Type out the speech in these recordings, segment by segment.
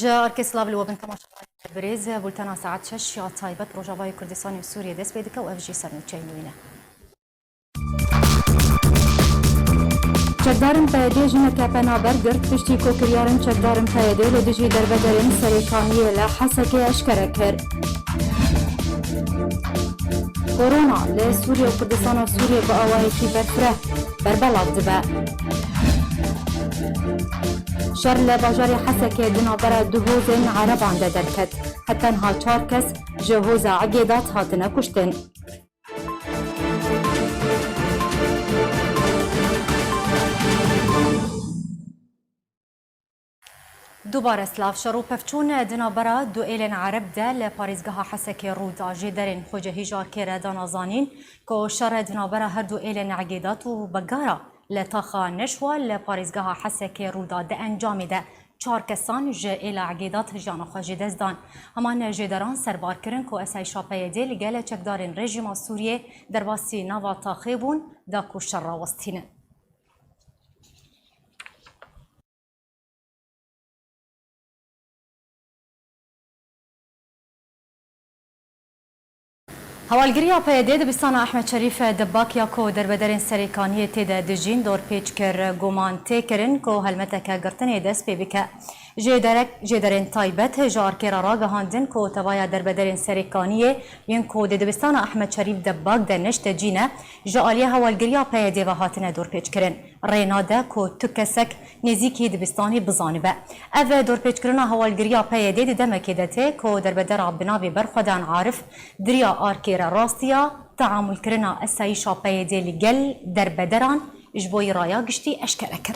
جا ارکسلاو لو بن تماشا بريز بولتنا ساعات 6 يا تايبت روجافاي كردستان وسوريا دس بيدك و اف جي سرنوچينوينه چکدارن پیاده جنکه پنابر گرد پشتی کوکریارن چکدارن پیاده لدجی دربدرین سریکانیه لحسکه اشکره کرد. کرونا لسوریا و کردستان و سوریا با آواهی کی برفره بربلاد دبه. شر لباجار حسکه دنابر دهوزن عربان درکد. حتی ها 4 کس جهوز عقیدات هاتنه کشتن. دوباره سلاف شروع پفچون دنابرا دو ایلن عرب ده لپاریزگاه حسکه رودا جدرین خوجه هیجار که دانازانین که شر دنابرا هر دو ایلن عقیدات و بگارا لطاقه نشوه لپاریزگاه حسکه رودا ده انجام ده 4 کسان جه ایل عقیدات جان خوجه دزدان همان جدران سربار کرن که اسای شاپه ده لگل چکدارین رژیم سوریه در باسی نوا تاخیبون دا کو شر وستینه. هوالگریا پیاده دبستان احمد شریف دباکیا کو دربدرین سریکانی تید دجین دور پیچ کر گمان تکرین کو هلمتک گرتنی دست پی بک جدرین تایبت جار کرا را گهاندن کو توایا دربدرین سریکانی ین کو دبستان احمد شریف دباک دنشت جینه جالیا هوالگریا پیاده و هاتنه دور پیچ کرین ریناده کو تکسک نزیکی دبستانی بزانبه او دور پیچ کرنا هوالگریا پیاده دمکی دته کو دربدر عبناوی برخدان عارف دریا آرکی راستیا تعامل کرنا اسای شاپه دی لگل در بدران جبوی رایا گشتی اشکره کر.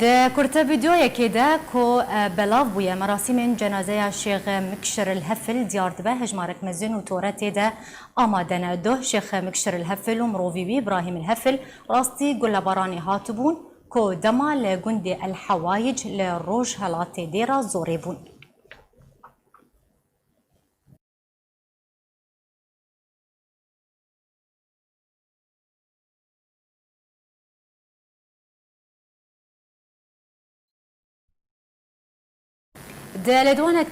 ده کرته ویدیوی که ده کو بلاو بویه مراسم جنازه شیخ مکشر الهفل دیار دبه هجمارک مزین و تورت ده آمادن ده شیخ مکشر الهفل و مروویوی ابراهیم الهفل راستی گلبارانی هاتبون کو دما لگند الحوایج لروج هلات دیرا زوری بون. دلدوانك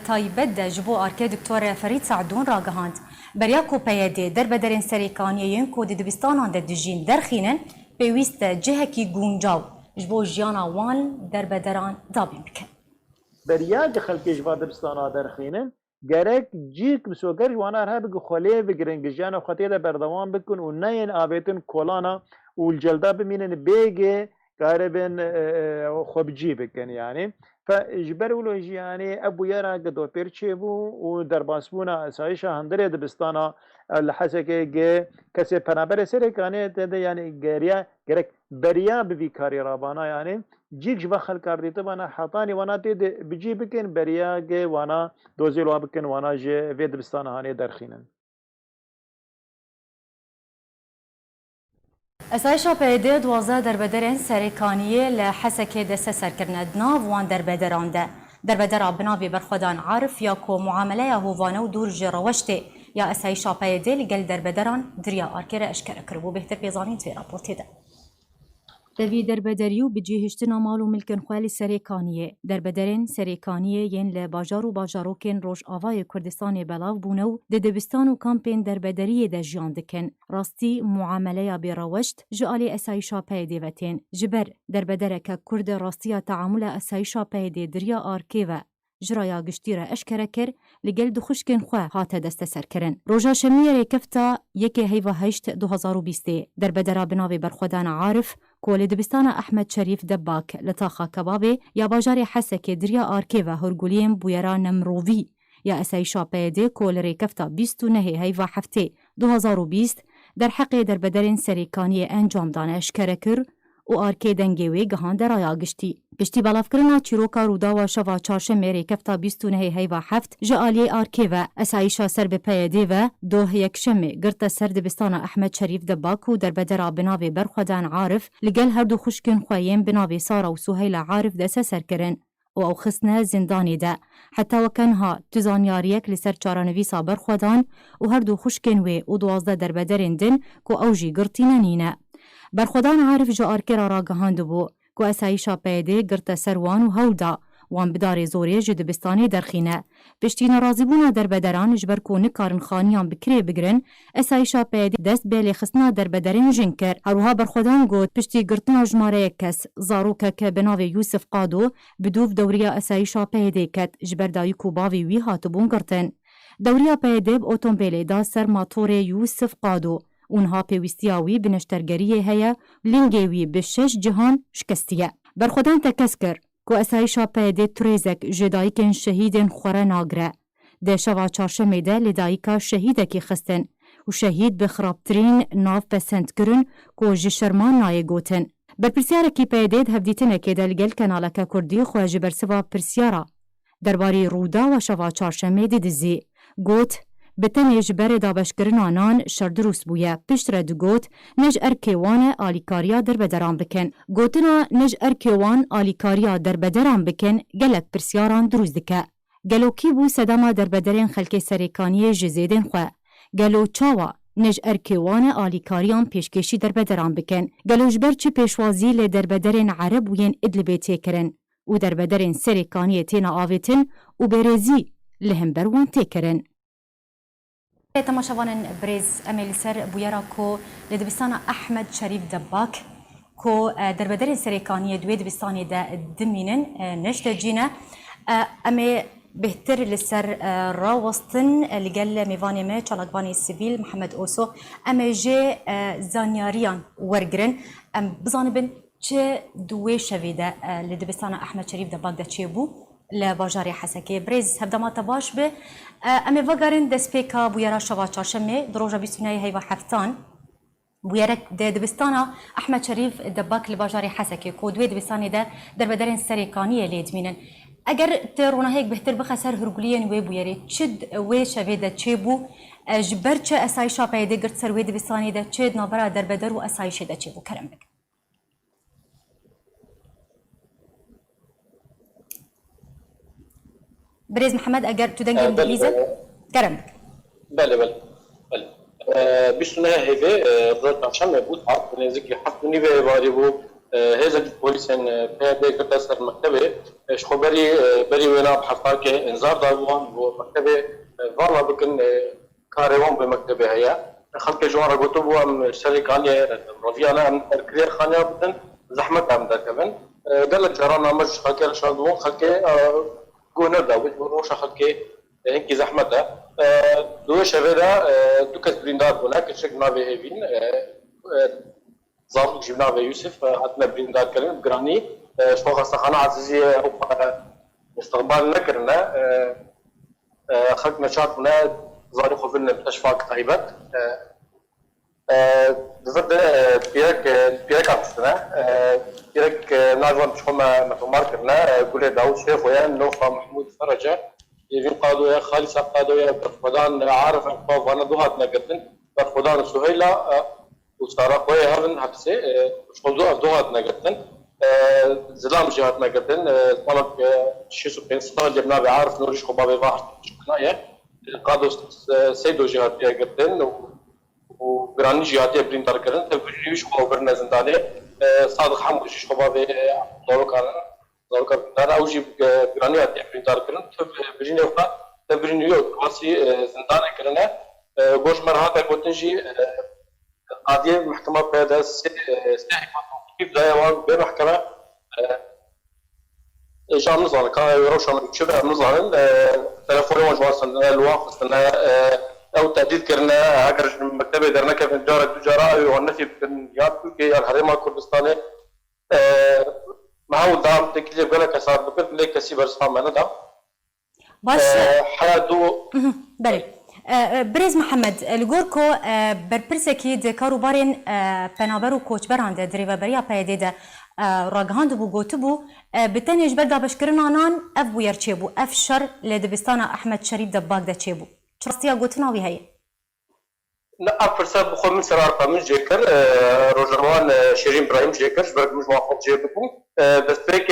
تایبت ده جبو آرکه دکتور فرید سعدون را گهاند بریاکو پیاده در بدرین سریکانیین کو دبستانان ده دجین درخینن پیویست جهکی گونجاو جبو جیانا وان در بدران دابین بکن. بریا دخل که جوا دبستانان درخینن گرک جیک بسوگر وانا رها بگو خاله بگرن گجانا خاطی ده بردوان بکن و نین آبیتن کولانا و الجلده بمینن بیگه قاربن خبجي بكن يعني فاجبروا له يعني ابو يرى قدو بيرتشيبو ودرباسبونا سايشا هندري دبستانا الحسكه جي كسي بنابر سري كانت يعني غيريا غيرك بريا بفيكاري رابانا يعني جيك جبا خلقار ديته وانا حطاني وانا تيد بجي بكن بريا جي وانا دوزيلو بكن وانا جي في دبستانا هاني درخينن اسای شاپیده دوازده دربدرین سریکانیه لحسکه دست سرکرند ناو وان دربدرانده دربدر بناوی برخودان عارف یا کو معامله یا هوانه و دور جروشته یا اسای شاپیده لگل دربدران دریا آرکر اشکره کربو بهتر پیزانین توی راپورتی ده. دوی دربدریو بجیهشتنا مالو ملکن خوالی سریکانیه دربدرین سریکانیه ین لباجار و باجاروکن روش آوای کردستان بلاو بونو ده دبستان و کامپین دربدریه ده جیان دکن راستی معامله یا بیروشت جعالی اسایشا پیدیوتین جبر دربدرک کرد راستی تعامل اسایشا پیدی دریا آرکی و جرایا گشتی را اشکره کر لگل دخوشکن خواه هات دست سر کرن. روژا شمیه ریکفتا یکی هیوه هشت 2020 در بدرا بناوی برخودان عارف کول دبستان احمد شریف دباک لطاقه کبابه یا باجار حسک دریا آرکی و هرگولیم بویرا نمرووی یا اسای شاپیده کول ریکفتا 29 هیوه هفته 2020 در حق در بدرین سریکانی انجام دان اشکره کر و آرکی دنگوی گهان در آیا گشتی. پشتی بلاف کرنا چیروکا رودا و شوا چارشنبه ریکفتا 29 هیوه هفت جعالی آرکی و اسایشا سر به پیاده و دوه یکشنبه گرت سر دبستان احمد شریف دباک و در بدر بناوی برخودان عارف لگل هر دو خوشکن خواهیم بناوی سارا و سهیل عارف دست سر کرن. و او خستنه زندانی ده حتی وکنها تزانیاریک لسر چارانویسا برخودان و هر دو خوشکن و 12 دربدرین دن که او جی گرتینه نینه. برخودان عارف جا آرکر راگهاند بو که اسایشا پیده گرت سروان و هولدا وان بدار زوری جدبستانی درخینه. پشتین رازیبونا دربدران جبر کو نکارن خانیان بکری بگرن اسایشا پیده دست بیلی خسنا دربدرین جنکر. هروها برخودان گوت پشتی گرتنا جماره کس زاروکه که بناو یوسف قادو بدوف دوریا اسایشا پیده کت جبر دایی کو باوی وی هاتبون گرتن. دوریا پیده با اتومبیلی دا سر ماتور یوسف قادو اونها پیوستیاوی بنشترگریه هیا لنگیوی به 6 جهان شکستیه. برخودان تکس کر که اسایشا پیده تریزک جدایکن شهیدن خوره ناگره. ده شوا چارشمه ده لدایکا شهیده کی خستن و شهید بخرابترین ناف پسند کرن که جشرمان نای گوتن. بر پرسیاره کی پیده ده هفدیتنه که دلگل کنالک کردی خواهج برسوا پرسیاره. درباری رودا و شوا چارشمه ده دزی. گوت بتنیج بر دابشکرن آنان شردروس بویه. پشت رد گوت نج ارکیوان آلیکاریا در بدران بکن. گوتنا نج ارکیوان آلیکاریا در بدران بکن گلک پرسیاران دروز دکه. گلو کی بو صدما در بدرین خلک سریکانی جزیدن خواه. گلو چاوا نج ارکیوان آلیکاریان پیشکشی در بدران بکن. گلو جبر چه پیشوازی ل در بدرین عرب وین ادلبی تیکرن و در بدرین سریکانی تینا آویتن و برزی لهم بروان تیکرن. تماشاوان بريز امل سر بويرا كو لدبستان احمد شريف دباك كو دربدر سريكانيه دوي دبستاني دا دمينن نشت جينا امي بهتر لسر راوستن لقال ميفاني ما چالاقباني السيفيل محمد اوسو امي جي زانياريان ورگرن بزانبن چه دوي شويده لدبستان احمد شريف دباك دا چه بو لباجاری حسکی برز هفته ما تباش به امی وگرین دسپیکا بویرا شوا چاشمه دروجا بیستونای هیوا هفتان بویرا دبستانا احمد شریف دباک لباجاری حسکی کودوی دبستانی ده در بدرین سریکانی لید مینن اگر ترونا هیک بهتر بخسر هرگولیان وی بویری چد وی شوی ده چه بو جبر چه اسایشا پیدا گرت سر وی دبستانی ده چه نابرا در بدر و اسایش ده چه بو کرم بک بريز محمد اگر تو دنگی انگلیزه کرم بله بیشتر هیوی روز نشان بود حق نزدیکی حق نیوی واری بود هذا البوليسين بهذا كتر سر مكتبه خبري بري ونا بحثا که انذار داروان و مكتبه والله بكن كاروان بمكتبه هيا خلق جوار قلت بو شركانيه رفيانا ام كرير خانيه بدن زحمه ام كمان قال لك جرانا مش خلق شادو خلق گونه داوود روش خلق هنگی زحمه ده دو شبه ده دو کس بریندار بونه که شک ناوی هیوین زارق جیب ناوی یوسف حتما بریندار کردن گرانی شو خستخانه عزیزی او استقبال نکرنه خلق نشاط بونه زاری خوفن بتشفاق طيبت ضد بيرك عطسنا بيرك ناجوان بشخوما مفهومار كرنا قولي داود شيخ ويان نوفا محمود فرجة يفين قادو يا خالصة قادو يا برخودان عارف انقاف وانا دوهاتنا قدن برخودان سهيلة وستارا خويا هذن حبسي شخول دوهاتنا قدن زلام جهاتنا قدن طلب شيسو بينستان جبنا بعارف نوريش خبابي واحد شكنايا قادو سيدو جهاتي قدن وگرانی جهاتی برندار کردن تبریش خواب برن زندانی صادق حموش خواب دارو کردن اوجی گرانی جهاتی برندار کردن تبرینی وقت تبرینیو کلاسی زندانی کردن گوش مرحله کوتنجی قاضی محکمه پیدا استحقاق کیف دایوان به محکمه جان نزار که روشن چه نزارن تلفنی مجوزن الواقع او تهديد كرنا هاجر مكتبه درنا كيف نجار التجاره والنفي باليات تركيا الحريمه الكردستاني معه دام تكليف قال لك صار بكل لك كسيبر صام انا دام باش حالو بله بريز محمد الجوركو بربرسكي دكارو بارين بنابرو كوتش براند دريفا بريا بايديدا راغهاند بو غوتبو بتنيج بردا بشكرنا نان اف بو يرچيبو اف شر لدبستانا احمد شريف دباك دا چيبو شرطيا قوتنا وهي لا فرصة بخو من سرار من جيكر روجروان شيرين ابراهيم جيكرش برك مش موافق جيبكم بس بيك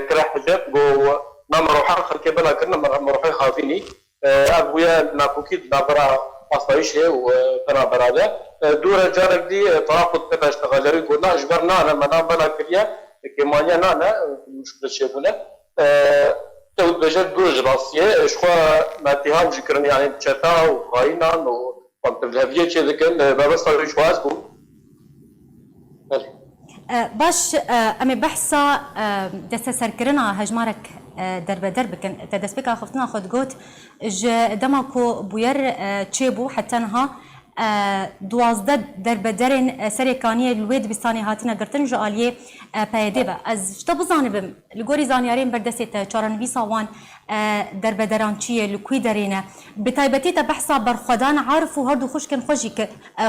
كره حجاب جو ما مروحه خلك بلا كنا مروحه خافيني ابويا ناكوكيد نابرا اصايشه وكنا براده دور جارك دي تراقد كذا اشتغل قلنا اجبرنا انا ما بلا كريا كمانيا انا مشكله شيبونه تو بجد دور راسيه شخوا ما اتهام ذكرني يعني تشتا وخاينا وقمت بالهبيه شي ذكر بابا صار شواز بو باش امي بحثا دست سرکرنا هجمارک در بکن تدست بکا خفتنا خود گوت ج دماکو بویر چه بو حتی نها دوازده در بدرن سرکانی الوید بستانی هاتینا گرتن جالیه پیده با از شتا بزانبم لگوری زانیارین بردسته چارن بیسا وان در بدران چیه لکوی درینه بتایبتی تا بحثا برخودان عارف و هردو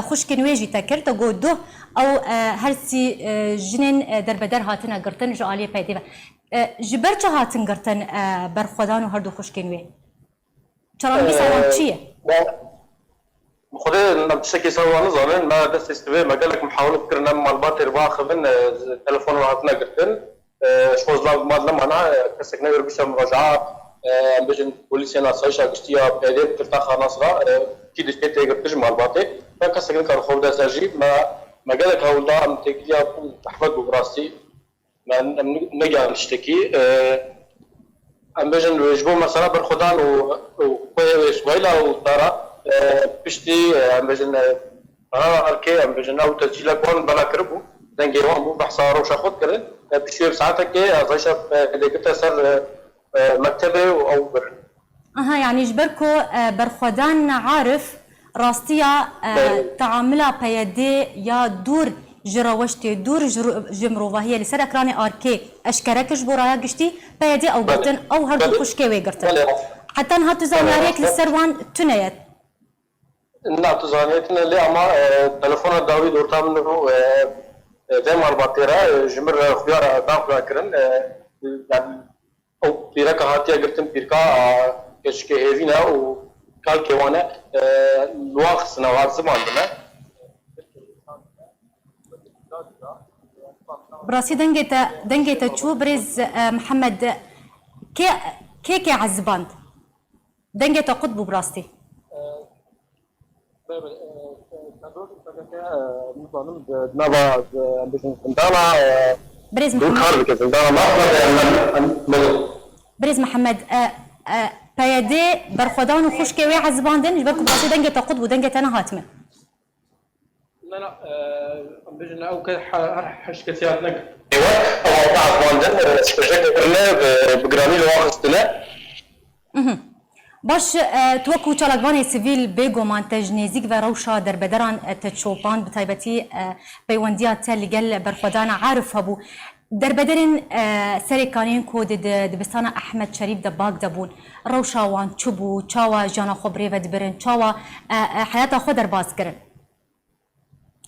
خوشکن ویجی تکر تا گو دو او هرسی جنین در بدر هاتینا گرتن جالیه پیده با جبر چه هاتن گرتن برخودان و هردو خوشکن وی چارن بیسا وان چیه؟ خذي نمسكي سوا نظرا ما بس استوى ما قال لك محاولة كرنا معلومات ربا خذن تلفون وعطنا قرتن شوز ما لما انا كسكنا يربيش مراجعة بجن بوليسيا ناصيشة قشتيا بهذه تفتح ناصرة كي دشتي قرتج معلوماتي فكسكنا كان خودا ساجي ما قال لك هولدا متكليا احمد ببراسي ما نجي نشتكي بجن يجبو مثلا برخدان وسويلا ودارا بشتي بجن اركي بجن او تسجيل كون بلا كربو دنجي وان بو بحثا روش اخذ كرن بشير ساعتك ازايشه اللي قلت صار مكتبه او بر يعني جبركو برخدان عارف راستيا تعاملها بيدي يا دور جراوشتي دور جمروفا هي اللي سر اكراني اركي اشكركش برايا قشتي بيدي او قرتن او هردو خشكي وي قرتن حتى نهاتو زانياريك للسروان تنيت لا تزانيتنا اللي اما تلفون داوي دورتا منه دائما الباطيره جمر خيار داخل كرن يعني او بيركا هاتيا قرتن بيركا كشكي هيفينا وكال كيوانا لواخ سنوات زمان دنا براسي دنجيتا تشو بريز محمد كي عزباند دنجيتا قطب براستي بريز محمد بيدي برخدان وخشكي وي عزباندن جبركم براسي دنجيتا قطب ودنجيتا انا هاتمه لا بجنا او حشكتيات نك ايوا او عزباندن استجدنا بجرامي الواخستنا باش توكو چالکوان سیویل بگو مانتج نزیک و روشا در بدران تشوبان بتایبتی پیوندیات تل گل برخودان عارف هبو در بدرن سرکانین کود دبستان احمد شریف دباگ دبون روشا وان چوبو چاوا جانا خبری و دبرن چاوا حیات خود در باز کرن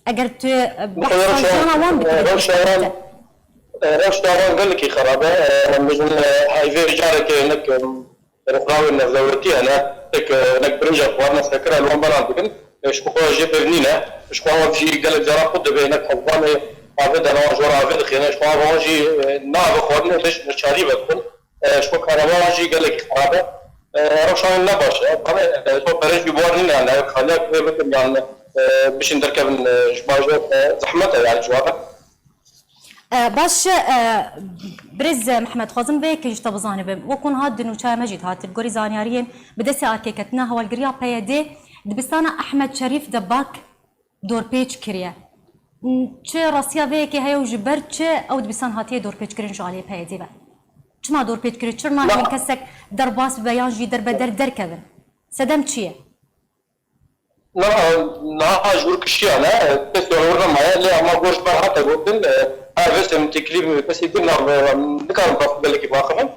اگر تو بحث جانا وان بتایبتی روشا وان قال لك خرابه مجن هايفي جارك انك رفراوي النزوتي انا تك نكبرنجا قوارنا سكرها لون بلان بكن شكوكو جي برنينا شكوكو في قال جرا قد بينك حضاني عبد انا جورا عبد خينا شكوكو جي ناب قوارنا مش شاري بكن شكوكو انا جي قال لك خرابه روشان لا باش انا تو برج بيورني يعني خلاك مثل يعني باش نركب جباجو زحمتها يعني جوابه باش برز محمد خازم بك يجتا بزانب وكون هاد نوشا مجد هات الجوري زانياريين بدسي اركيكتنا هو الجريا بيدي دبستانا احمد شريف دباك دور بيج كريا چه راسيا بك هي وجبر چه او دبستان هاتي دور بيج كرين شو عليه بيدي با چما دور بيج كري چرنا من كسك درباس بيان جي در بدر دركبن سدم چيه لا جور كشي انا بس ورنا ما اللي ما غوش حتى قلت بس تكليم بس يدنا ذكر بقول لك باخر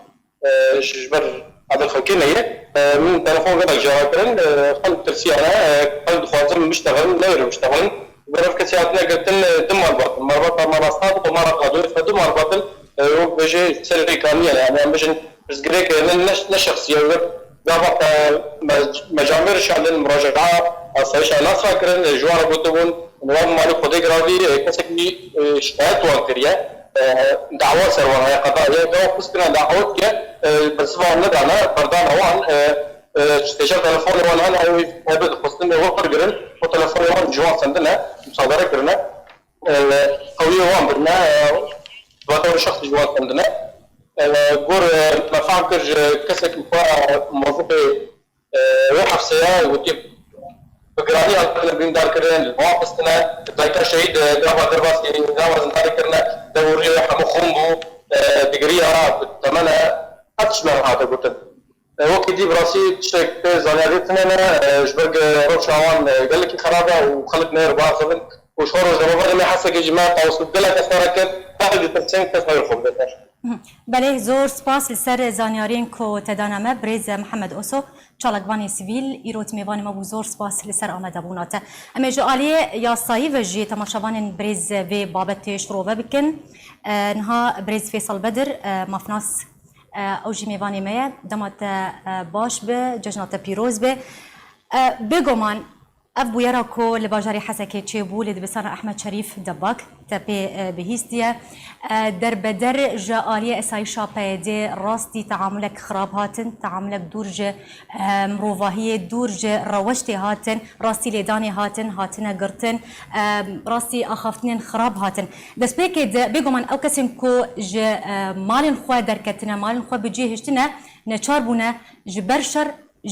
جبر هذا الخلكين هي من تلفون غير جاكرن قلب ترسي انا قلب خواتم مشتغل لا مشتغل بعرف كسياتنا قلت دم الباطل مرات صادق ومره قادر فدم الباطل وبيجي سري كامله يعني مش بس قريك لا شخصيه قابط مجامير شعل المراجعه اصلا ناس فاكرين جوار بوتون نظام مالي خودی گراوی کسی کی شکایت وان کریه دعوة سروان هي قضايا دعوة كنا دعوة كه بس ما ندعنا بردان وان تجار تلفون وان أنا أبد خصنا وفر جرن وتلفون وان جوان سندنا مصادرة كرنا قوية وان برنا واتور شخص جوان سندنا جور مفعول كرج كسك موظف وحف سيا وكيف بقراني على البين دار كرنا واقصنا ذاك شهيد دعوة درباس يعني دعوة زندار كرنا دوري حمو خمبو دقريها بالثمنة أتشمل هذا قلت وقت دي براسي تشك زانياتنا جبرق روشاوان قال لك خرابة وخلتنا 4 وشهور زمان ما حاسة كجماعة توصل لك أثرك بعد تسعين كثير خم بله زور سپاس لسر زانیارین کو تدانمه بریز محمد اوسو چالکبانی سیویل ایروت میوان ما بو زور سپاس لسر آمده بوناته اما جوالی یاسایی و جی تماشاوان بریز و بابت شروع بکن نها بریز فیصل بدر مفناس او جی میوانی مه دمات باش به ججنات پیروز به بگمان اف بویرا کو لباجاری حسکه چه بو لدبستان احمد شریف دباک تپی بهیستیه در بدر جالی اسایشا پیده راستی تعاملک خراب هاتن تعاملک دورج مروواهی دورج روشتی هاتن راستی لیدانی هاتن گرتن راستی آخافتنین خراب هاتن دست بکید بگو من او کسیم کو ج مالین خواه درکتنه مالین خواه بجی هشتنه نچار بونه جبرشر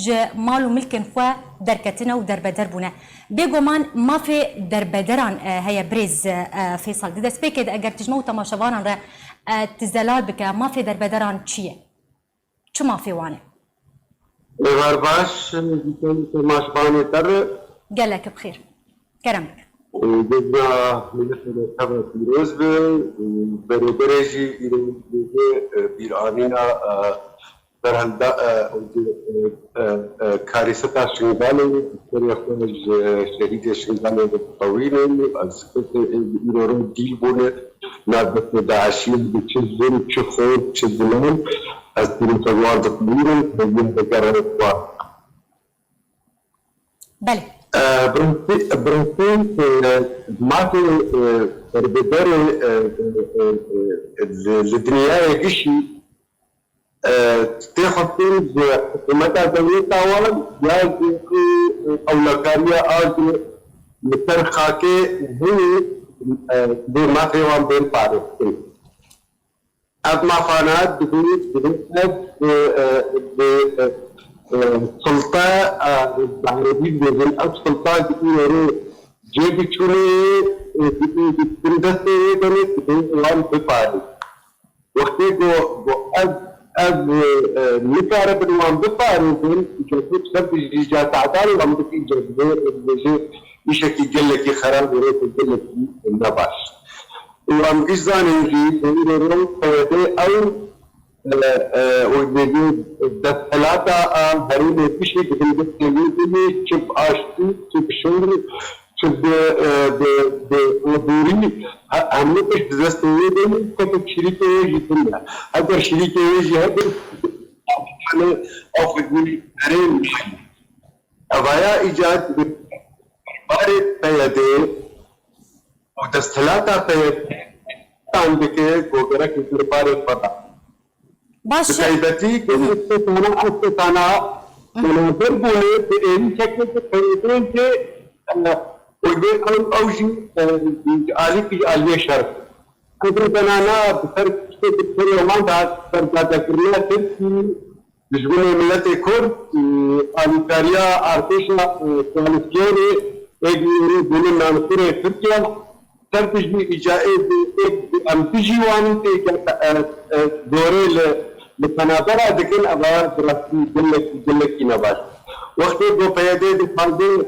ج مال و ملک خواه درکتنه و دربدر بونه بگو من ما في دربدران هي بريز فيصل دست بكد اگر تجمعوا تماشاوان را تزلال بك ما في دربدران چیه؟ چو ما في وانه؟ غار باش تماشاوان تر قالك بخير كرم بك جزا من خبر فيروز بريجي بيرانينا برهنده كارثة شنغالي يخرج شهيد شنغالي طويل از ایران دیل بونه نابت داعشی بچزن چخور چزنان از دین فوار دقیقاً بین بگرد و بله برنسين ما في بدر الدنيا يجيشي تخطين حكومة دولة أول يا أولكاريا أو مترخاكي هي بما في وان بين بارس أب ما فانات سلطة بعربي بيزن أب سلطة كتير جيبي شوني بندسة بني وان بفارس وقتی جو از نکاره بنوام بفارزن جواب سب جات عدال وامدکی جذبه میشه که جلکی خراب ورد جلکی نباش وام إجزاني يقولون فوده أو ويجي دخلاتا هرين بشي بقول بتقولي شوف عاشتي شوف شغل شوف بدوري همه بس دستوری داریم که شریک ویژه اگر شریک ویژه هست همه آفریقی داریم اویا ایجاد باره پیاده و دستلاتا پیاده تانبکه گوگرا کسی باره پتا باش بتایبتی که استثنا مناظر بونه به این شکل پیاده که ويبين أوجي آلي في آلية شرف كبر بنانا بسر كبر يومان دا سرزادة كريا تركي بجبوني ملتي كورد آلي كاريا آرتيشا كواليسيوني ايجي بولي نانسوري تركيا ترتجي إجائي بأمتجي واني تيجا دوري لبنادرة دكين أبا دراسي جلك نباش وقت دو پیاده دي فالدين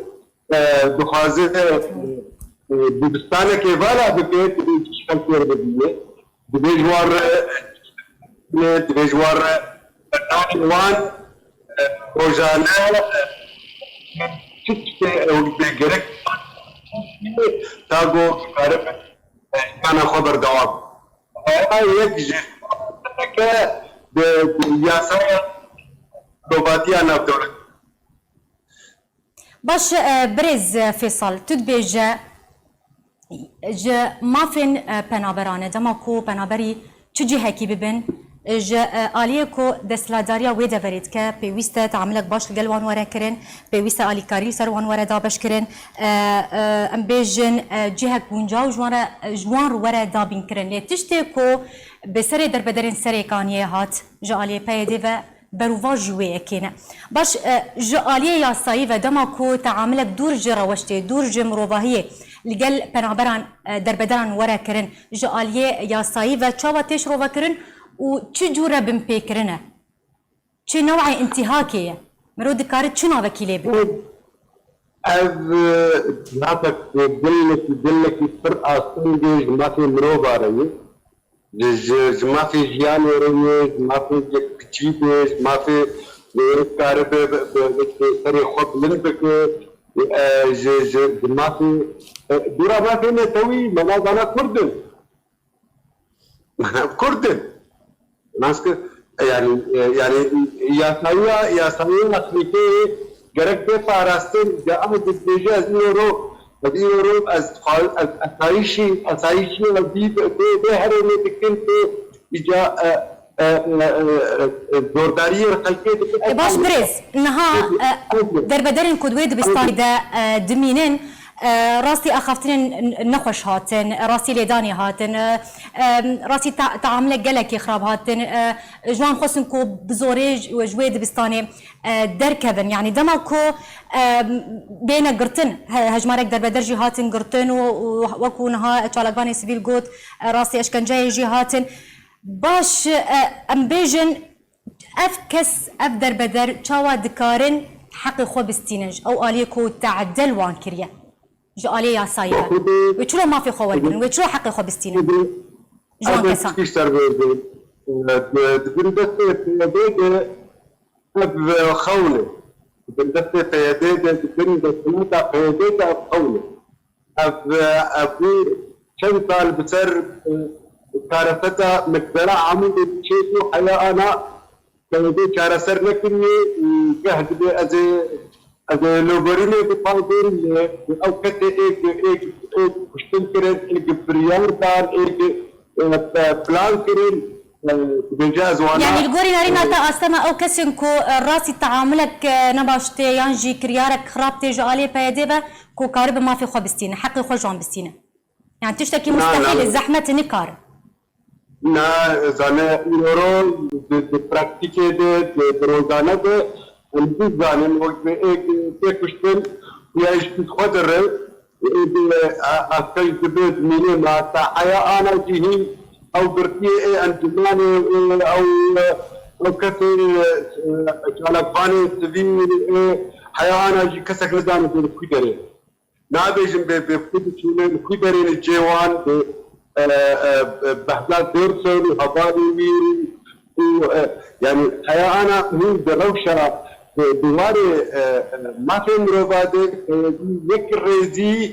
دخوازه دبستانه که والا بکه تشکل کر بدیه دبیجوار نوان روزانه چیزی بگرک تاگو کارب کانا خبر دوام یک جه که یاسای دوباتیا نفدورد باش بريز فيصل تدبيجة جا مافن پنابرانه دما کو پنابری چه جهه کی ببن جا آلیه کو دستلاداریا ویده ورید که پیوسته تعاملک باش لگل وان وره کرن پیوسته آلی کاری سر وان وره دابش کرن ام بیجن جهه گونجا و جوان رو وره دابین کرن لی تشتی کو بسر در بدرین سر کانیه هات جا آلیه پیده و بروفا جوی اکینه باش جا آلیه یاسایی و دما کو تعاملک دور جراوشته دور جمروباهیه لگل پنابران در بدران وره کرن جا آلیه یاسایی و چاوا تیش رو کرن و چه جوره بم پیکرنه چه نوع انتهاکیه مرو دکارت چه نوع وکیله بید از ناتك دلك فرقة سنجي ما في مروبة رأيه ما في جياني رأيه ما في كتشيبش ما في كارب سري خب لنبك ما في دورا ما في نتوي مناظ أنا كردن ناس يعني يا سويا أخليكي جرك بفارستن جاء من الدجاج يورو از أسايشي ودي بهرني تكنت إجا دورداري رخلكي باش بريز نها دربدرين كدويد بستاني دا دمينين راسي أخافتن نخوش هاتن راسي ليداني هاتن راسي تعاملك جلك خراب هاتن جوان خصن كو بزوري وجويد بستاني دركبن يعني دماكو بين قرتن هجمارك در بدرجي هاتن قرتن وكونها تشالقباني سبيل قوت راسي اشكنجاي جي هاتن باش امبيجن افكس افدر بدر تشاوا دكارن حقي خو بستينج او اليكو تعدل وان كريا جو آلية ياسايبه ويشلو ما في خوال كن ويشلو حقي خو بستينه جوان كسان كيشتر بيدي أب خولة بندفع فيديدة بندفع فيديدة خولة أبي شنطة بسر كارثة مقدرة عمود شيء حياة أنا فيدي كارثة لكني جهد أزي لوبريني بفاضل أو كده إيك كشتن كرين إيك بريان دار إيك بلان كرين بنجاز وانا يعني الجوري نارينا تا أستمع أو كسينكو راسي تعاملك نباشتي يانجي كريارك خرابتي جالي بيديبه كو كارب ما في خو بستينه حقي خو جوان بستينه يعني تشتكي مستحيل الزحمة نكار نا زانه يورو براكتيكي دي روزانه دي البيت زانه وقت إيك كشتن يعيش بخدر أكيد بيت مني ما تحيا أنا جهين أو برتيه أنتماني أو كثير شالقاني سبيل حيا أنا جي كسك لزانه بالكدرة نابيجن بكدرة الكدرة الجوان بحثات دورسون وحبالي يعني حيا أنا هو بروشة دواري ما في مروبادك يكرزي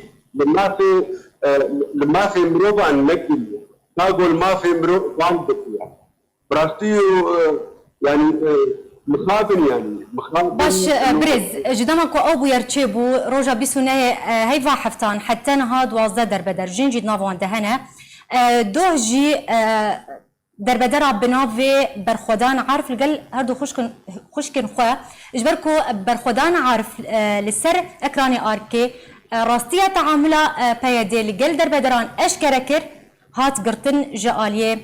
لما في مروبا نكل نقول ما في مروبا بكيا براستيو يعني مخابن يعني مخابن باش برز جدامك أبو يرتشبو رجع بسنة هيفا حفتان حتى نهاد وازدا دربدر جنجي نافوان دهنا دوجي دربدر بنافي برخدان عارف القل هادو خشكن خوا اجبركو برخدان عارف للسر اكراني اركي راستيه تعامله بيدي القل دربدران اشكركر هات قرتن جاليه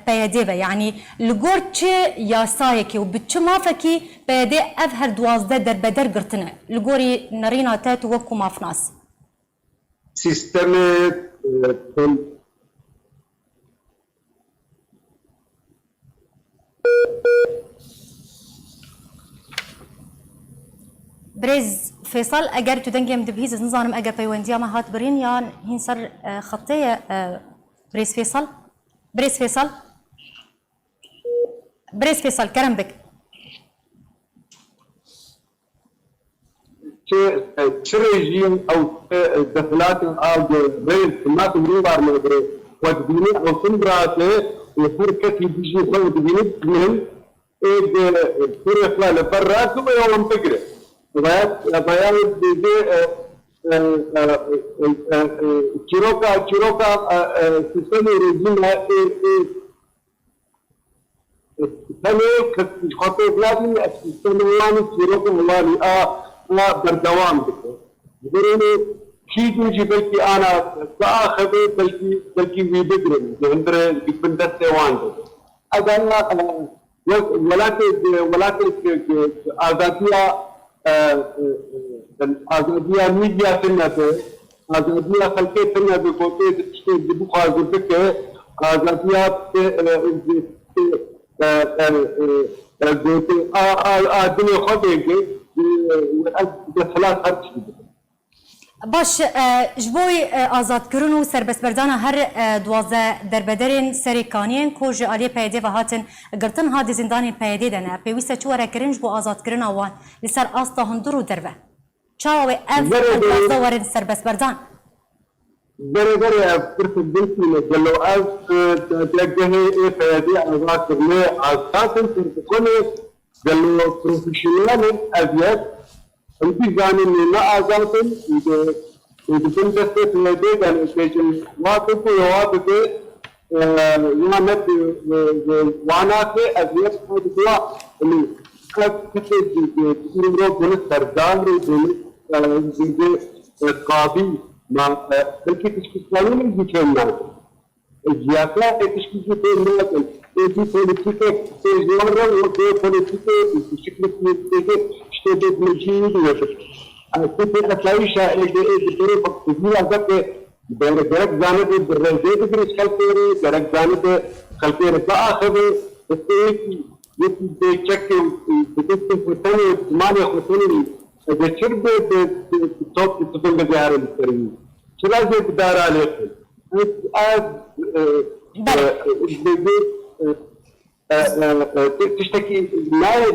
بيدي يعني لغور تشي ياسايكي وبتش مافكي بيدي افهر دوازده دربدر قرتنا لغوري نرينا تات وكو مافناس سيستم بريز فيصل اگر تو دنگم دبهیز نظام اگر پیوندیا ما هات برین یا هین سر خطيه بريز فيصل كرم بك ريجيم او دخلات او بريز ما تقولوا بار ما بريز ودبيني او سندراته وفركه بيجي خو دبيني من فرق لا برا ثم يوم بقره بيان بيجي چیروکا سیستم رژیم ثاني خطوة لازم السيستم الواني سيروك الواني بالدوام بكو يقولون شيء يجي بلكي انا باخذ بلكي ويبدرن عندر بندت وان اذن ولكن آزادیا میڈیا سنت آزادیا خلقی سنت کوتے تشتے بخار بك آزادیا الدنيا خطيك بثلاث خرج باش جبوی آزادکردن و سربستبردان هر دوازده دربدرین سریکانین کو جالی پیاده و هاتن گرتن هادی زندانی پیاده دنه پیوسته چوره کرنج بو آزادکردن آوان لسر آستا هندرو دربه چاوی اف دوازده ورن سربستبردان بره فرصة بنتي قالوا أز تلقيه پیاده آزادکردن آزادن تربكونه قالوا بروفيشنال أزياد انتي زانين ما آزادن إذا كنت تستطيع يعني إيش واقف يوانت وانا في أزياد خدوا اللي كتير يمرو بين سردان بين قاضي ما بلكي تشكيلين بيجينا الجياسة تشكيل بين في بوليتيكا في جوارا وفي بوليتيكا بشكل بوليتيكا اشتدت مجيد وشكل كتير أسايشة اللي بقتدي أذكر درك جانب الرجال تدرس خلفيري درك جانب خلفيري بآخر استيقي يبدي تشكي بتسكت فتني ماني خطني بشرب الصوت تقول جار الكريم شلا زي بدار عليكم تشتكي ناي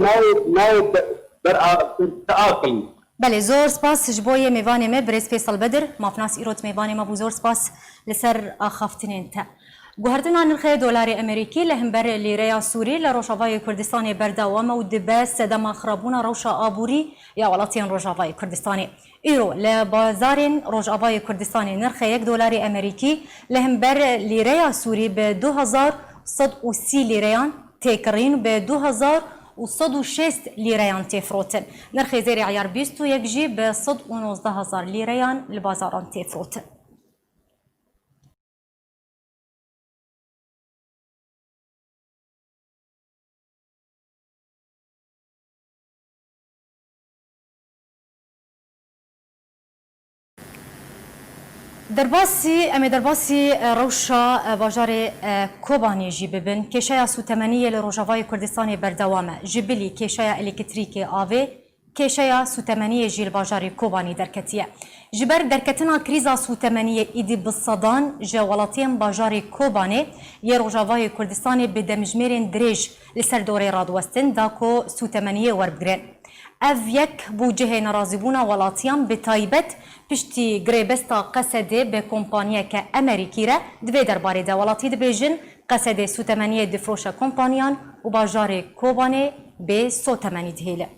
تآقل بله زور سپاس جبوی میوان ما برز فیصل بدر مافناس ایروت میوان ما بو زور سپاس لسر آخافتنین تا گوهردن عن الخير دولار امريكي لهمبر ليريا سوري لروشافاي كردستاني بردوامه ودباس دما خرابونا روشا ابوري يا ولاتين روشافاي كردستاني ايرو لبازارين روشافاي كردستاني نرخ $1 امريكي لهمبر ليريا سوري ب 2130 ليريان تكرين ب 2106 ليريان تفروتن نرخ زيري عيار بيستو يكجي ب 11000 ليريان البازاران تفروتن درباسی روشا باجار کوبانی جی ببن کشای سوتمنیه لروجاوای کردستان بردوامه جبلی کشای الکتریکی آوه کشای سوتمنیه جیل باجار کوبانی درکتیه جبر درکتنا کریزا سوتمنیه ایدی بصدان جوالاتین باجار کوبانی یه روجاوای کردستان به دمجمیرین دریج لسر دوره رادوستن داکو سوتمنیه وربگرن اف یک بوجه نرازبونا ولاتیان به تایبت پشتی گریبستا قصده به کمپانیه که امریکی را دوی درباره دوالاتی دبیجن قصده سوتمنیه دفروش کمپانیان و باجار کوبانه به سوتمنی دهیله.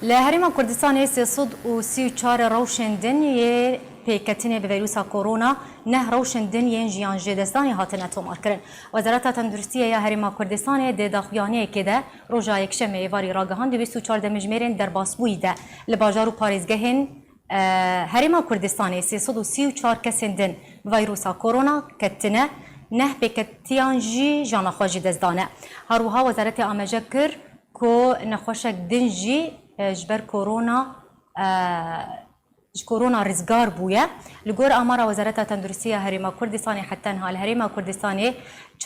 لهرما کردستان 334 روشندن یه پیکتنه به ویروس کرونا نه روشندن ین جیان جدستانی هاتنه تومار کرن وزارت تندرستی یا هرما کردستان ده داخویانه که ده روزا یکشنبه ایواری راگهان 214 مجمرین در باسبوی ده لباجار و پاریزگهن هرما کردستان 334 کسندن ویروس کرونا کتنه نه پیکتیان جی جانا خواجی دزدانه هروها وزارت آمجه کر که نخوشک دنجی جبر كورونا رزقار بويا لجور أمر وزارة التندرسية هرما كردستاني حتى نهال هرما كردستاني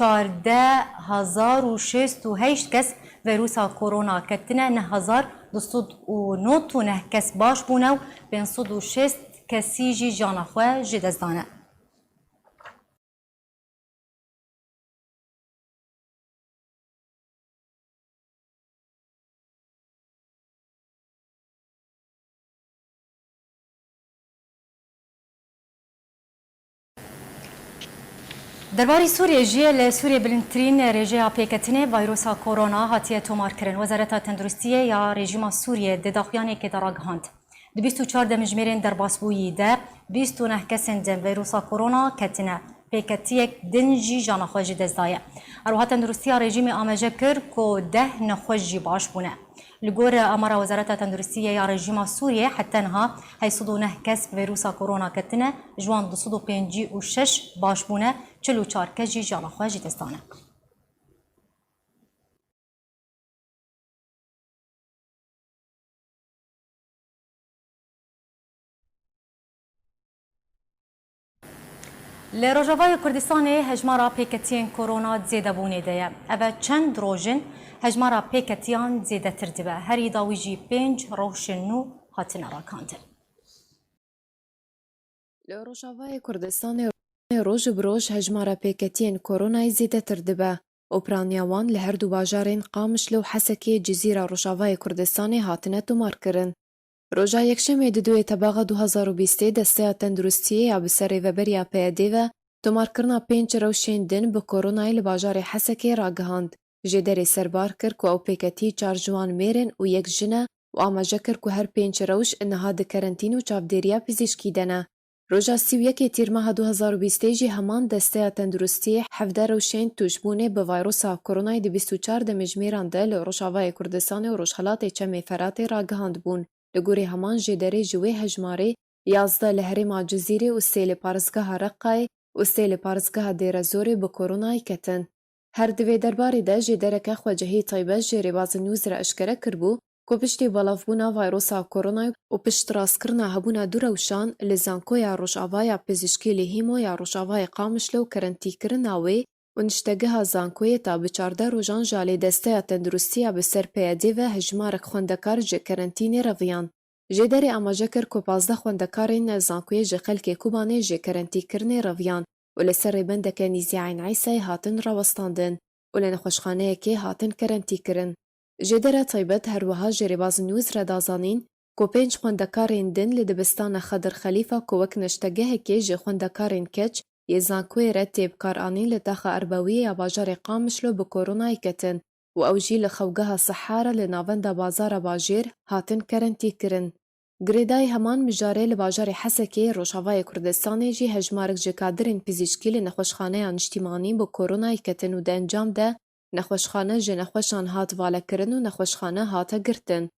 14068 كس فيروس كورونا كتنا 1209 كس باش بونو بين 106 كسيجي جانا خوا جدزدانه دربارەی سووریە ژێ لە سووریە بلندترین رێژەیە پێکەتنێ ڤایرۆسا کۆرۆنا هاتیە تۆمارکردن. وەزارەتە تەندروستیە یا رێژیما سووریە دێداخویانێکی دەڕاگەهاند. 24 دەمژمێرên derbasbûyî de 29 kesên din ڤایرۆسا کۆرۆنا ketine. پێکەتیەک din jî jana xwe jî dest daye. Herwiha tenduristiya rejîmê amaje kir ku 10 nexweş jî baş bûne. Li gorî amara Wezareta Tenduristiyê ya rejîma Sûriyê hetenha 89 kes ڤایرۆsa korona ketine, ji wan 256 baş bûne, 44 kes jî jana xwe jî dest dane. Li Rojavayê Kurdistanê hejmara pêketiyên korona zêdebûnê de ye. Ev çend rojin hejmara pêketiyan zêdetir dibe. Herî dawî jî 5 rewşên nû hatine rakandin. Li Rojavayê Kurdistanê roj bi roj hejmara pêketiyên koronayê zêdetir dibe. Operaniya wan li her du bajarên Qamişlo û Hesekê Cizîra Rojavayê Kurdistanê hatine tomarkirin. Roja yekşemê di duê tebaxa 2020 Desteya Tenduristiyê ya bi ser rêveberiya PYD ve tomarkirina 5 rewşên din bi koronayê li bajarê Hesekê ragihand. Jê derê serbar kir ku ew pêketî 4 ciwan mêrên û yek jin e û amaje kir ku her 5 rewş niha di kerentîn û çavdêriya pizîşkî de ne. Roja 31 tîrmeha 2020 jî heman Desteya Tenduristiyê 17 rewşên tûşbûnê bi ڤayrosa koronayê di 24 demîjmêran de li Rojavayê Kurdistanê û Rojhilatê Çemê Feratê ragihand bûn. Li gorî heman jê derê ji wê hejmarê 11 li herêma Cizîrê û 3 li parêzgeha Reqqayê û 3 li parêzgeha Dêrezorê bi koronayê ketin. Her di vê derbarê de jê dereke Xwecehî Taybet jê rêbazên Nûz re eşkere kirbû ku piştî belavbûna ڤayrosa koronayê û pişt rastkirina hebûna du rewşan li zankoya Rojavaya Pizîşkî li Hîmo ya Rojavayê Qamişlo û kerentîkirina wê û niştegeha zankoyê ta bi 14 rojan ji alê Desteya Tenduristiya bi ser PYD ve hejmarek xwendekar ji kerentînê reviyan. Jê derê amaje kir ku 15 xwendekarên zankoyê ji xelkê Kubanê ji kerentîkirinê reviyan û li ser rêbendeke Nîzî Eyn Eysayê hatin rawestandin û li nexweşxaneyekê hatin kerentîkirin. Jê dera Taybet herwiha ji rêbazên Nûz re dazanîn ku 5 xwendekarên din li dibistana Xedir Xelîfa ku wek neştegehekê ji xwendekarên keç yê zankoyê re têbkaranîn li taxa Erbawiyê ya bajarê Qamişlo bi koronayê ketin û ew jî li xewgeha Sihar re li navenda bazara bajêr hatin kerentîkirin. Girêdayê heman mijarê li bajarê Hesekê Rojavayê Kurdistanê jî hejmarek ji kadirên pizîşkî li nexweşxaneya niştîmanî bi koronayê ketin û di encam de nexweşxane ji nexweşan hat valekirin û nexweşxane hate girtin.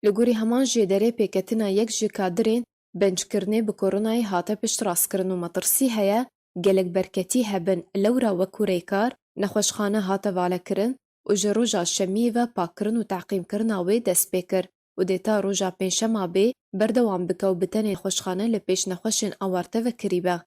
Li gorî heman jê derê pêketina yek ji kadirên bençkirinê bi koronayê hate piştrastkirin û metirsî heye gelek berketî hebin lewra wekû rêkar nexweşxane hate valekirin û ji roja şemiyê ve pakkirin û teqîmkirina wê dest pê kir û dêta roja pênşema bê berdewam bike û bi tenê xweşxane li pêş nexweşên awarte vekirîbe.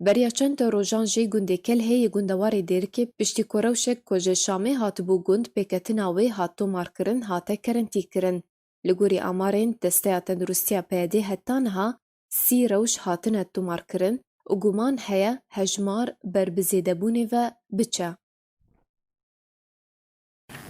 Beriya çend rojan jê gundê Kelhê yê gundewarê Dêrikê piştî ku rewşek ku ji Şamê hatibû gund pêketina wê hat tomarkirin hate kerentîkirin. Li gorî amarên Desteya Tenduristiya PYD heta niha 30 rewş hatine tomarkirin û guman heye hejmar ber bi zêdebûnê ve biçe.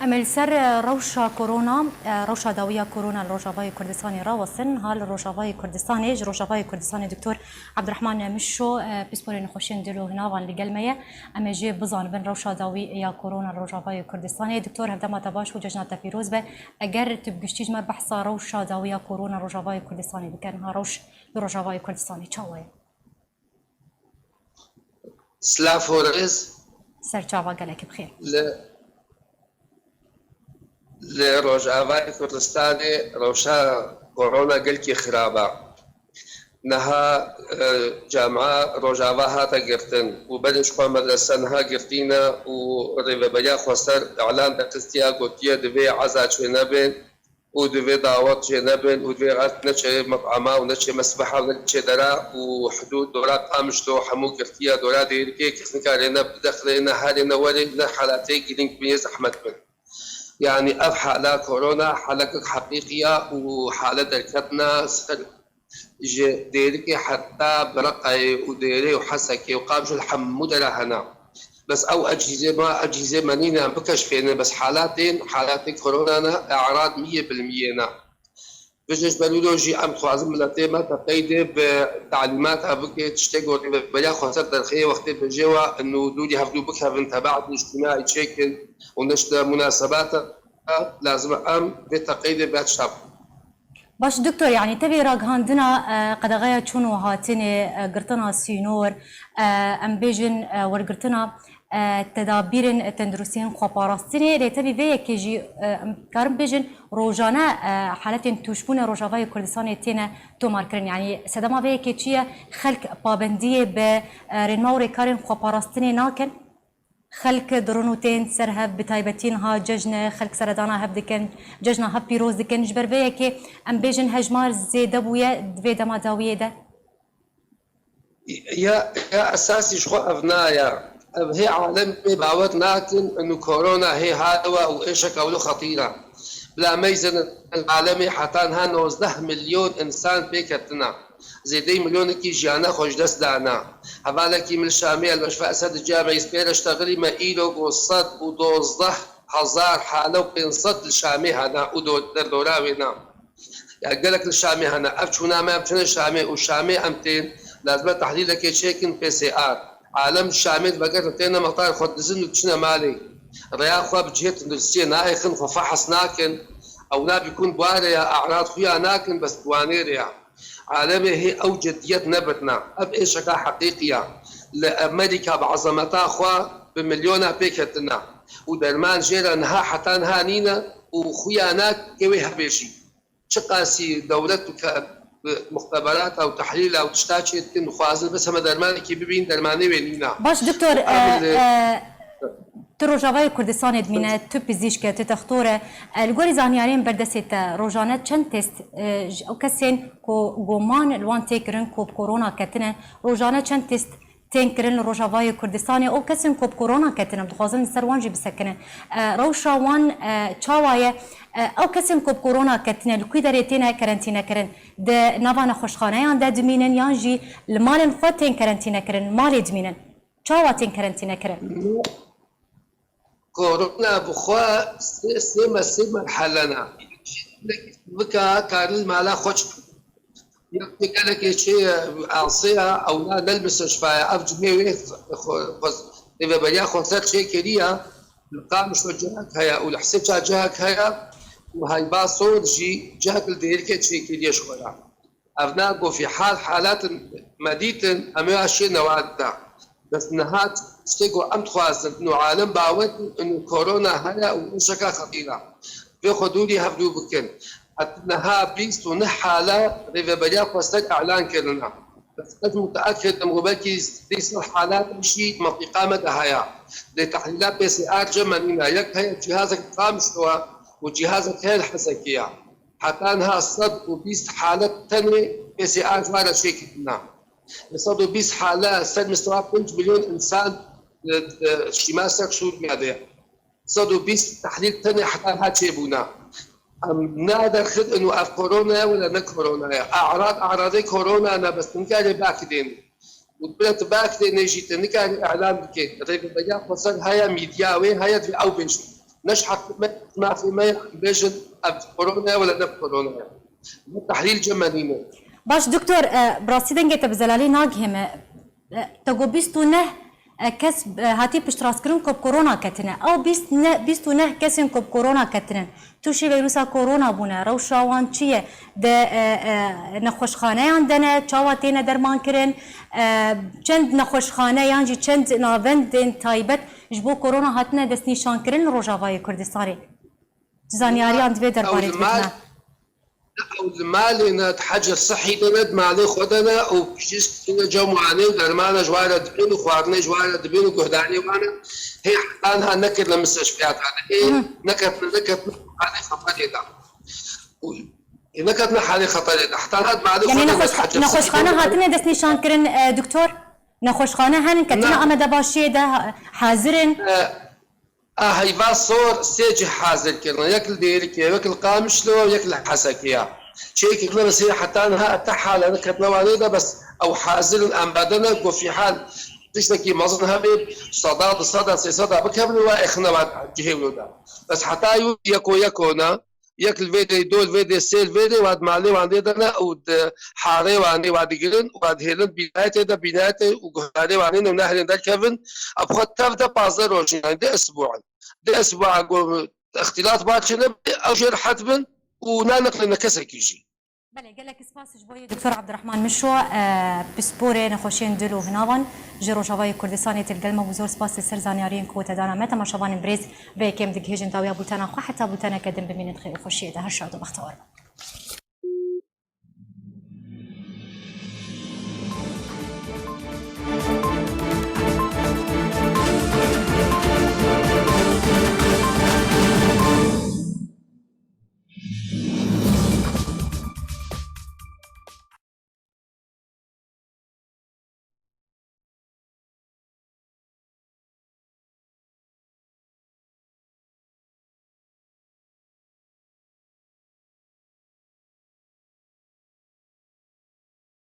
Em li ser rewşa korona, rewşa dawiya korona li Rojavayê Kurdistanê rawestin. Ha li Rojavayê Kurdistanê ji Rojavayê Kurdistanê Dr. Abdurrahman Mişo pîsporên nexweşiyên dil û hinavan li gel me ye. Em ê jê bizanibin rewşa dawî ya korona li Rojavayê Kurdistanê. Dr. hevdema te baş û cejna te pîroz be. Eger tu bi giştî ji me behsa rewşa dawiya korona li Rojavayê Kurdistanê bikin, ha rewş li Rojavayê Kurdistanê çawa ye? Silav Horez Serçava gelekî bixêr. li Rojavayê Kurdistanê rewşa korona gelkî xirab e. Niha camiya Rojava hate girtin û belê ji xwe medrese niha girtîne û rêveberiya xweser elan dixistiya gotiye divê eza çê nebin û divê dawet çê nebin û divê qet neçe met'ama û neçe mesbeha û neçe dera û hudûd dora Qamişlo hemû girtiya dora Dêrikê kes nikare ne bidexile ne herê ne werê ne helatê girîng bîne zehmet bin. يعني اف حالة كورونا حالة حقيقية وحالة دركتنا ديركي حتى برقي وديري وحسكي وقابش الحمود لهنا بس او اجهزة منينا بكش فينا بس حالات كورونا اعراض 100% فيجنش بلولوجي أم خوازم ملتيمة تقيد بتعليماتها بكي تشتغل بيا خاصة الخير وقت بجوا إنه دودي هفدو بكها من تبعات الاجتماعي تشكل ونشر مناسباتها لازم أم بتقيد باتشاب. باش دكتور يعني تبي راغهاندنا قد غاية شنو هاتني قرطنا سينور ام بيجن ورقرطنا تدابير تندرسين خباراستني لتبي فيا كيجي كارم بيجن روجانا حالات توشبون روجافاي كردستان تينا توماركرن يعني سدما فيا كيتشيا خلق بابندية برنموري كارن خباراستني ناكن خلق درونوتين سرهب بتايبتين ها ججنة خلق سردانا هب دكن ججنة هب بيروز دكن جبر بيا كي ام بيجن هجمار زيدا بويا دويدا ما داوية ده يا أساسي شخو أبنايا هي عالم باوت ناكن إنه كورونا هي هادوة وإيشك أولو خطيرة بلا ميزن العالمي حتى انها 19 مليون إنسان بيكتنا زي مليون كي جانا خوش دست دانا هبالكي من الشامية المشفى أسد الجامعة يسبيل اشتغلي ما إيلو وصد ودوزده هزار حالة وبينصد الشامي هنا ودوراوينا يعني قالك الشامي هنا أبشونا ما أبشونا الشامي والشامي أمتين لازم تحليل لك تشيكن بي سي آر عالم الشامي بقى تينا مطار خد دزن وتشنا مالي رياض خواب جهت ندرسيه نايخن ففحص ناكن أو نا بيكون بواريا أعراض خويا ناكن بس بوانيريا عالمي هي أوجدية نبتنا أب إيشكا حقيقية لأمريكا بعظمتها خوا بمليونها بيكتنا ودرمان جيرا نها حتى نها نينا وخويا ناك كوي هبيشي شقاسي دولتك مختبرات او تحليل او تشتاكي تكون خوازن بس هم درماني كي ببين درماني وينينا باش دكتور روجاوای کردستان دمینه تو پزیشک تختوره الگوری زانیاریم بردست روزانه چند تست او کسین کو گمان الوان تکرن کوب کرونا کتنه روزانه چند تست تنكرن روجاوای کردستان او کسین کوب کرونا کتنه بخوازن سروانجی بسکنه روشاوان چاوایه او کسین کوب کرونا کتنه لکی دریتینه کرنتینه کرن ده نوان خوشخانه یان ده دمینن یان جی المال خود تن کرنتینه کرن مال دمینن چاوا تن کرنتینه کرن كورونا بخوا سيما حلنا بكا كارل مالا خوش يقول لك شيء عصيها او لا نلبس شفايا افجمي اذا بدي اخذ شيء كريا القام مش وجهك هيا والحسب جهك هيا وهي باصور جي جهك الديركه شيء كريا شويه ابناء في حالات مديت امي شيء نوعدها بس نهات استيقوا أم تخوازن إنه عالم باود إنه كورونا هلا وشكا خطيرة بياخذوا لي هفدو بكن حتى نها بيست ونحالة ريفا بلياق وستك إعلان كرنا بس أنت متأكد إنه بلكي يصير حالات مشي منطقة مدهايا لتحليلات بي سي آر جمالنا يك هي جهازك قام شوا وجهازك هي الحسكية حتى أنها الصد وبيست حالات تانية بي سي آر جوارا شيكتنا صدوا بيس حالة سد مستوى 5 مليون إنسان شمال سكسور ماذا صدوا بيس تحليل تاني حتى هاتشي بونا نادر خد إنه أف كورونا ولا نا كورونا أعراض كورونا أنا بس نكاري باكدين وبلت باكدين نجيت نكاري إعلام بكي ريب بيا وصل هيا ميدياوي هيا في أو بيش نشحت ما في ما بيجن أف كورونا ولا نا كورونا تحليل جمالينا باش دكتور براسي دنگه تبزلالي ناگهم تگو بیستو نه کس هاتی پشتراس کرن کب کرونا کتنه او بیستو نه کسین کب کرونا کتنه توشی ویروسا کرونا بونه روشاوان چیه ده نخوشخانه یاندنه چاواتین درمان کرن چند نخوشخانه یانجی چند ناوند تایبت جبو کرونا هاتنه دست نیشان کرن روجاوای کردستانی زانیاری اند وی درباره بکنه المال تحجر صحي ند ما عليه خدنا وبشيش جو معاني ودرمانا جوارة دبين وخوارنا جوارة دبين وقهداني وانا هي حقانها نكر للمستشفيات هذا ايه نكت عليه خطر يدا نكتنا حالي خطر يدا حتى هاد ما عليه يعني نخوشخانه هاتنا دست نشان كرن دكتور نخوشخانه هن كتنا امد باشي ده حاضرن هاي باصور سيجي حاضر كرنا ياكل ديرك ياكل قامشلو ياكل حسكيا شيء كنا بس هي حتى انها تحال كتنا والده بس او حاضر الان بدنا وفي حال تشتكي مظن هبي صدى سيصدى بكبل واخنا بعد جهه ودا بس حتى يكونا يك الفيدي دول فيدي سيل فيدي واد مالي وعندي دنا ود حاري وعندي واد جرين واد هيلن بيناته ده بيناته وقالي وعندي ونحن ده كيفن ابخذ تفدا بازر روشين ده اسبوع اختلاط باتشنا او شيء حتما ونانق لنا كسك يجي بله قال لك سپاس جبوی دکتور عبدالرحمن مشو بسپور نخوشین دلو هنوان جرو شوای کردستان تلقلمه وزور سپاس سرزانیارین کوت دانا متى ما شوان بريز به كم دقيقة تاويا بوتانا خو حتى بوتانا كدم بمين خير خوشيه ده هالشاد وبختار